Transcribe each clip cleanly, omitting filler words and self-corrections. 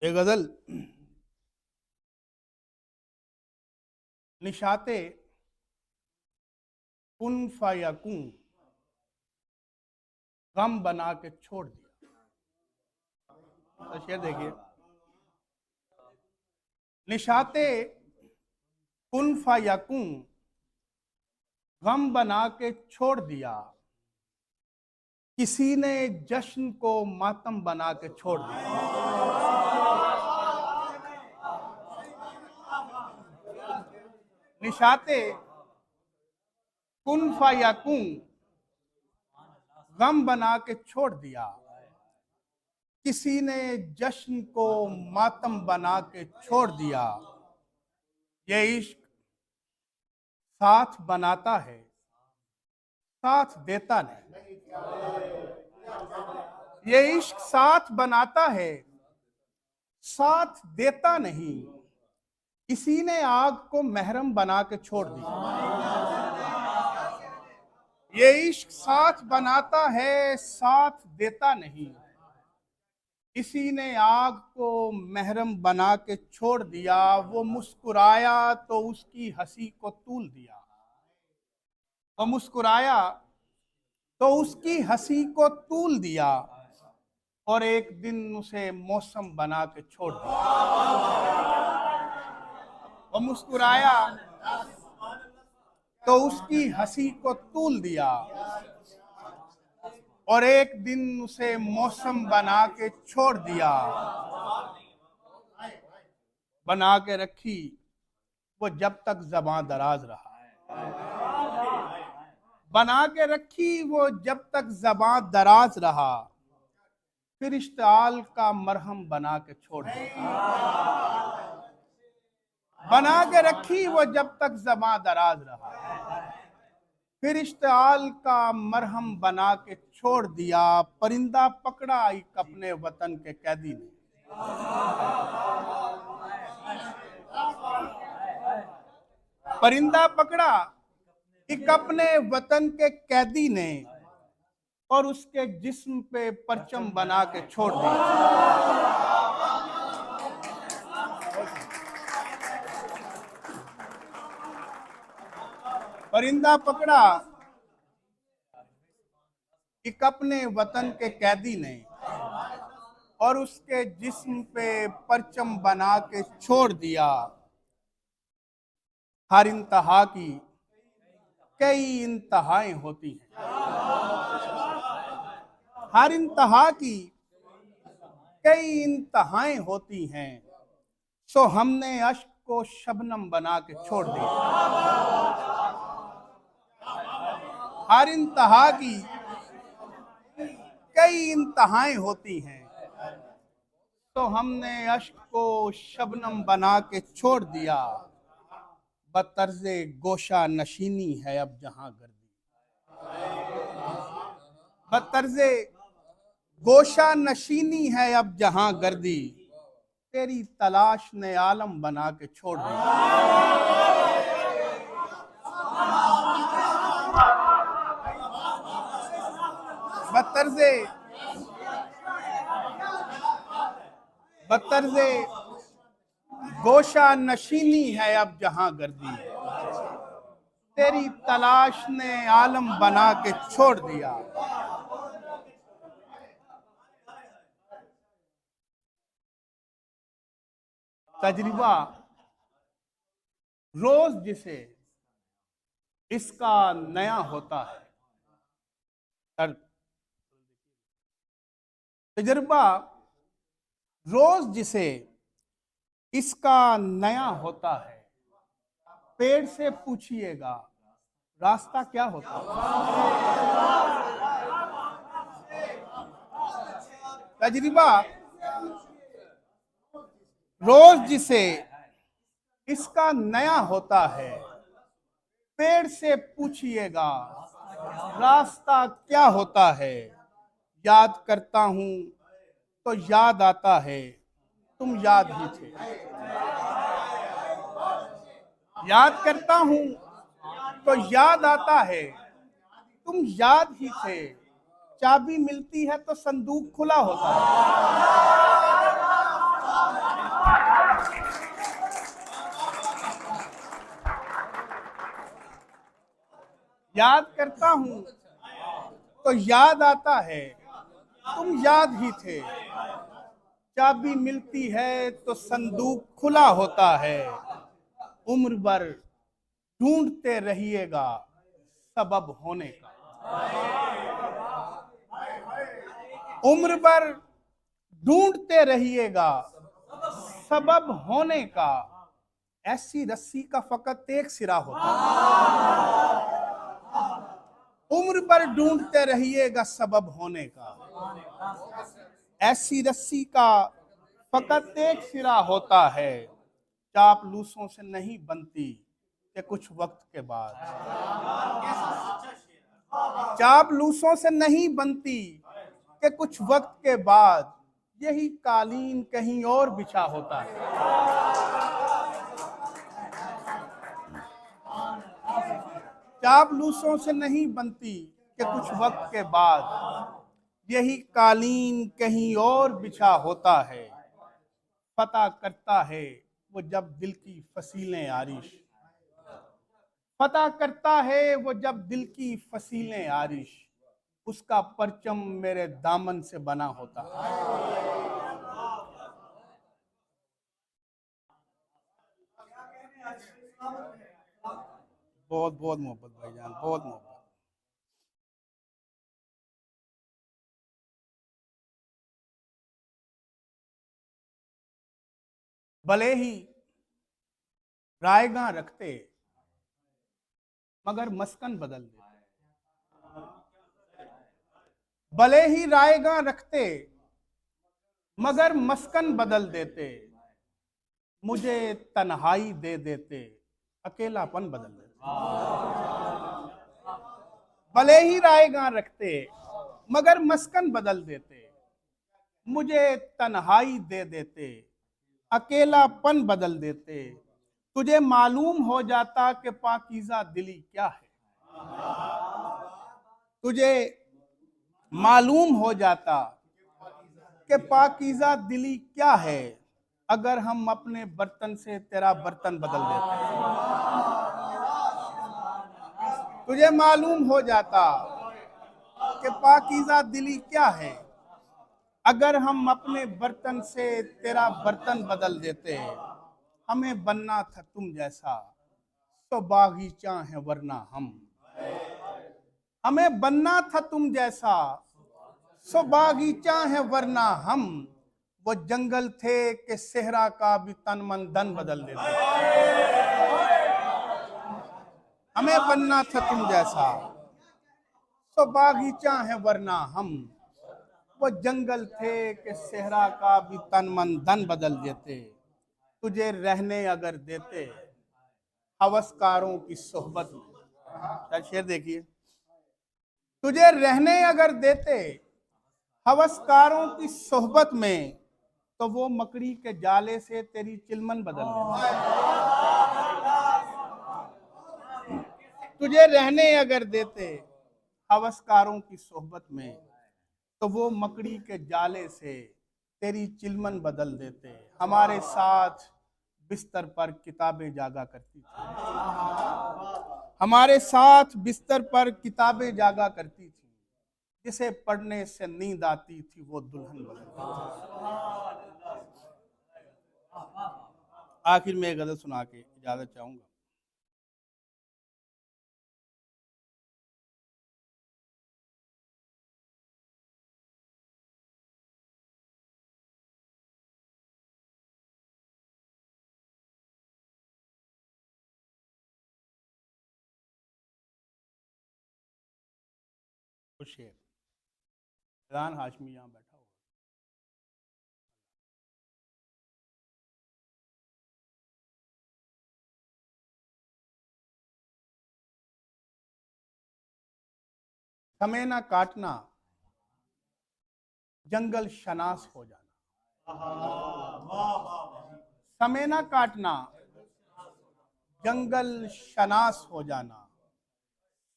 ये गजल निशाते कुन फयकूं गम बना के छोड़ दिया। तो शेर देखिए, निशाते कुन फयकूं गम बना के छोड़ दिया, किसी ने जश्न को मातम बना के छोड़ दिया। निशाते कुन फयकूं गम बना के छोड़ दिया, किसी ने जश्न को मातम बना के छोड़ दिया। ये इश्क साथ बनाता है, साथ देता नहीं। ये इश्क साथ बनाता है, साथ देता नहीं। इसी ने आग को महरम बना के छोड़ दिया। ये इश्क साथ बनाता है, साथ देता नहीं। इसी ने आग को महरम बना के छोड़ दिया। वो मुस्कुराया तो उसकी हंसी को तूल दिया। वो मुस्कुराया तो उसकी हंसी को तूल दिया, और एक दिन उसे मौसम बना के छोड़ दिया। वो मुस्कुराया तो उसकी हंसी को तूल दिया, और एक दिन उसे मौसम बना के छोड़ दिया। बना के रखी वो जब तक ज़बां दराज रहा। बना के रखी वो जब तक ज़बां दराज रहा, फिर इश्तिआल का मरहम बना के छोड़ दिया। बना के रखी वो जब तक ज़बां दराज रहा, फिर इश्तिआल का मरहम बना के छोड़ दिया। परिंदा पकड़ा एक अपने वतन के कैदी ने। परिंदा पकड़ा एक अपने वतन के कैदी ने, और उसके जिस्म पे परचम बना के छोड़ दिया। परिंदा पकड़ा एक अपने वतन के कैदी ने, और उसके जिस्म पे परचम बना के छोड़ दिया। हर इंतहा की कई इंतहाएं होती हैं। हर इंतहा की कई इंतहाएं होती हैं, सो हमने अश्क को शबनम बना के छोड़ दिया। हर इंतहा की कई इंतहाएं होती हैं, तो हमने अश्क को शबनम बना के छोड़ दिया। बतर्ज़े गोशा नशीनी है अब जहां गर्दी। बतर्ज़े गोशा नशीनी है अब जहां गर्दी, तेरी तलाश ने आलम बना के छोड़ दिया। बतर्ज़े बतर्ज़े गोशा नशीनी है अब जहां गर्दी, तेरी तलाश ने आलम बना के छोड़ दिया। तजरिबा रोज जिसे इसका नया होता है। तजर्बा रोज जिसे इसका नया होता है, पेड़ से पूछिएगा रास्ता क्या होता है। तजरिबा रोज जिसे इसका नया होता है, पेड़ से पूछिएगा रास्ता क्या होता है। याद करता हूं तो याद आता है, तुम याद ही थे। याद करता हूं तो याद आता है, तुम याद ही थे। चाबी मिलती है तो संदूक खुला होता है। याद करता हूं तो याद आता है तुम याद ही थे। चाबी मिलती है तो संदूक खुला होता है। उम्र भर ढूंढते रहिएगा सबब होने का। उम्र भर ढूंढते रहिएगा सबब होने का। ऐसी रस्सी का फकत एक सिरा होता है। उम्र भर ढूंढते रहिएगा सबब होने का। ऐसी रस्सी का फकत एक सिरा होता है। चापलूसों से नहीं बनती कि कुछ वक्त के बाद। चापलूसों से नहीं बनती कि कुछ वक्त के बाद यही कालीन कहीं और बिछा होता है। चापलूसों से नहीं बनती कि कुछ वक्त के बाद यही कालीन कहीं और बिछा होता है। पता करता है वो जब दिल की फसीलें आरिश। पता करता है वो जब दिल की फसीलें आरिश। उसका परचम मेरे दामन से बना होता है। बहुत बहुत मोहब्बत भाईजान, बहुत मोहब्बत। भले ही रायगा रखते मगर मस्कन बदल देते। भले ही रायगा रखते मगर मस्कन बदल देते। मुझे तन्हाई दे देते अकेलापन बदल देते। भले ही रायगा रखते मगर मस्कन बदल देते। मुझे तन्हाई दे देते अकेलापन बदल देते। तुझे मालूम हो जाता कि पाकीज़ा दिली क्या है। तुझे मालूम हो जाता कि पाकीज़ा दिली क्या है अगर हम अपने बर्तन से तेरा बर्तन बदल देते। तुझे मालूम हो जाता कि पाकीज़ा दिली क्या है अगर हम अपने बर्तन से तेरा बर्तन बदल देते। हमें बनना था तुम जैसा तो बागीचा है वरना हम। हमें बनना था तुम जैसा सो बागीचा है वरना हम। वो जंगल थे कि सेहरा का भी तन मन धन बदल देते। हमें बनना था तुम जैसा सो बागीचा है वरना हम। वो जंगल थे कि सेहरा का भी तन मन धन बदल देते। तुझे रहने अगर देते हवसकारों की सोहबत में। शेर देखिए। तुझे रहने अगर देते हवसकारों की सोहबत में तो वो मकड़ी के जाले से तेरी चिलमन बदल देते। तुझे रहने अगर देते हवसकारों की सोहबत में तो वो मकड़ी के जाले से तेरी चिलमन बदल देते। हमारे साथ बिस्तर पर किताबें जागा करती थी। हमारे साथ बिस्तर पर किताबें जागा करती थी। जिसे पढ़ने से नींद आती थी वो दुल्हन बदल देती। आखिर में एक गजल सुना के इजाजत चाहूंगा। खुश है फैजान हाशमी यहाँ बैठा हुआ। समय ना काटना जंगल शनास हो जाना। समय ना काटना जंगल शनास हो जाना।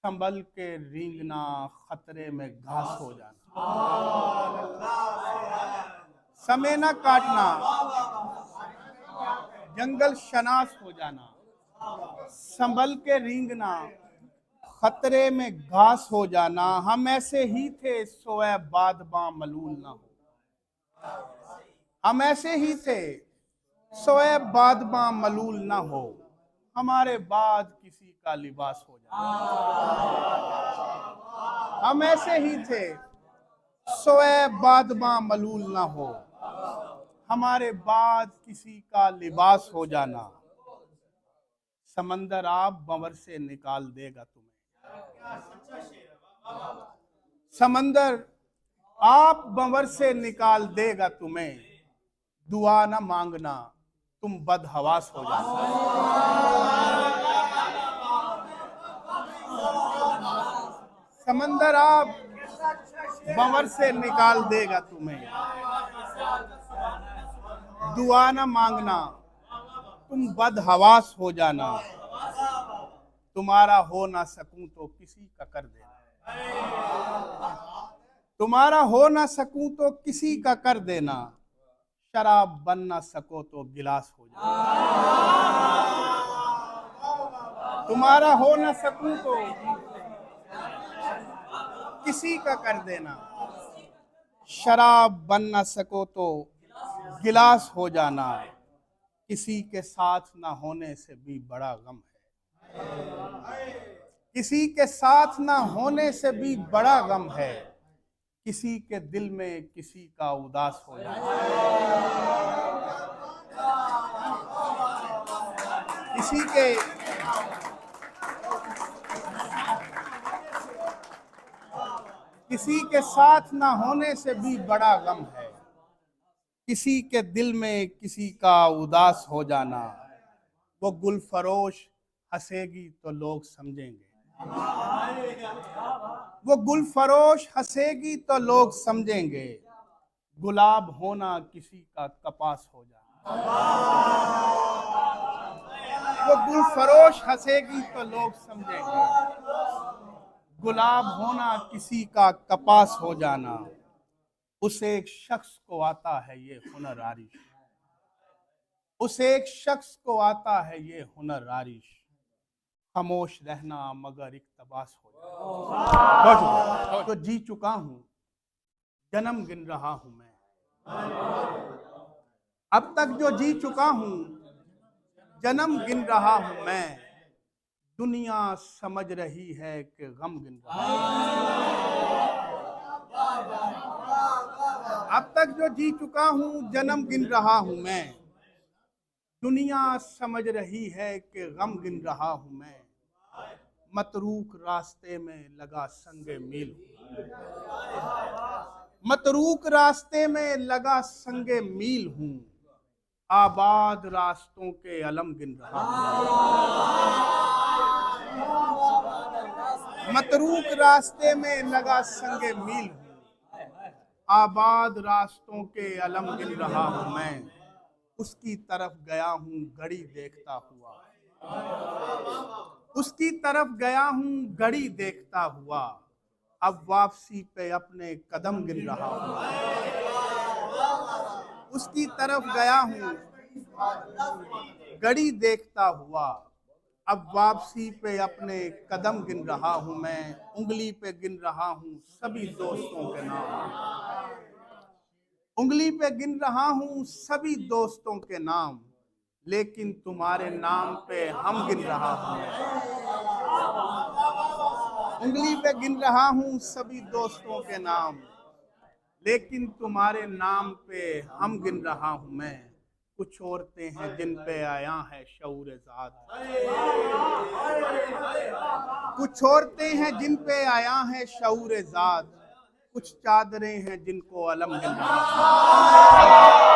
संभल के रींगना खतरे में घास हो जाना। समय ना काटना जंगल शनास हो जाना। संभल के रींगना खतरे में घास हो जाना, हम ऐसे ही थे सोए बादबां मलूल ना हो। हम ऐसे ही थे सोए बादबां मलूल ना हो, हमारे बाद किसी का लिबास हो जाना। हम ऐसे ही थे सोए बादबां मलूल ना हो, हमारे बाद किसी का लिबास हो जाना। समंदर आप बंवर से निकाल देगा तुम्हें। समंदर आप बंवर से निकाल देगा तुम्हें, दुआ न मांगना तुम बदहवास हो जाना। समंदर आप बंवर से निकाल देगा तुम्हें, दुआ न मांगना तुम बदहवास हो जाना। तुम्हारा हो ना सकूं तो किसी का कर देना। तुम्हारा हो ना सकूं तो किसी का कर देना, शराब बन ना सको तो गिलास हो जाना। तुम्हारा हो ना सकूं तो किसी का कर देना, शराब बन ना सको तो गिलास हो जाना। किसी के साथ ना होने से भी बड़ा गम है। किसी के साथ ना होने से भी बड़ा गम है, किसी के दिल में किसी का उदास हो जाना। किसी के साथ ना होने से भी बड़ा गम है, किसी के दिल में किसी का उदास हो जाना। वो गुल फरोश हंसेगी तो लोग समझेंगे, वो गुल फरोश हंसेगी तो लोग समझेंगे, गुलाब होना किसी का कपास हो जाना। वो गुल फरोश हंसेगी तो लोग समझेंगे, गुलाब होना किसी का कपास हो जाना। उस एक शख्स को आता है ये हुनर आरिश, उस एक शख्स को आता है ये हुनर आरिश, खामोश रहना मगर इक्तबास हो जाना। तो जी चुका हूं, जन्म गिन रहा हूं मैं, अब तक जो जी चुका हूं, जन्म गिन रहा हूं मैं। दुनिया समझ रही है कि गम गिन रहा हूं। अब तक जो जी चुका हूं, जन्म गिन रहा हूं मैं। दुनिया समझ रही है कि गम गिन रहा हूं मैं। मतरूक रास्ते में लगा संगे मील हूं, मतरूक रास्ते में लगा संगे मील हूं। आबाद रास्तों के अलम गिन रहा हूं। मतरूक रास्ते में लगा संगे मील हूं, आबाद रास्तों के अलम गिन रहा हूं मैं। उसकी तरफ गया हूं घड़ी देखता हुआ, उसकी तरफ गया हूं घड़ी देखता हुआ। अब वापसी पे अपने कदम गिन रहा हूं। उसकी तरफ गया हूं घड़ी देखता हुआ, अब वापसी पे अपने कदम गिन रहा हूं मैं। उंगली पे गिन रहा हूं सभी दोस्तों के नाम, उंगली पे गिन रहा हूं सभी दोस्तों के नाम, लेकिन तुम्हारे नाम पे हम गिन रहा हूं। उंगली पे गिन रहा हूं सभी दोस्तों के नाम, लेकिन तुम्हारे नाम पे हम गिन रहा हूं मैं। कुछ औरतें हैं जिन पे आया है शऊर ज़ात, कुछ औरतें हैं जिन पे आया है शऊर ज़ात, कुछ चादरें हैं जिनको अलम गिन रहा हूं।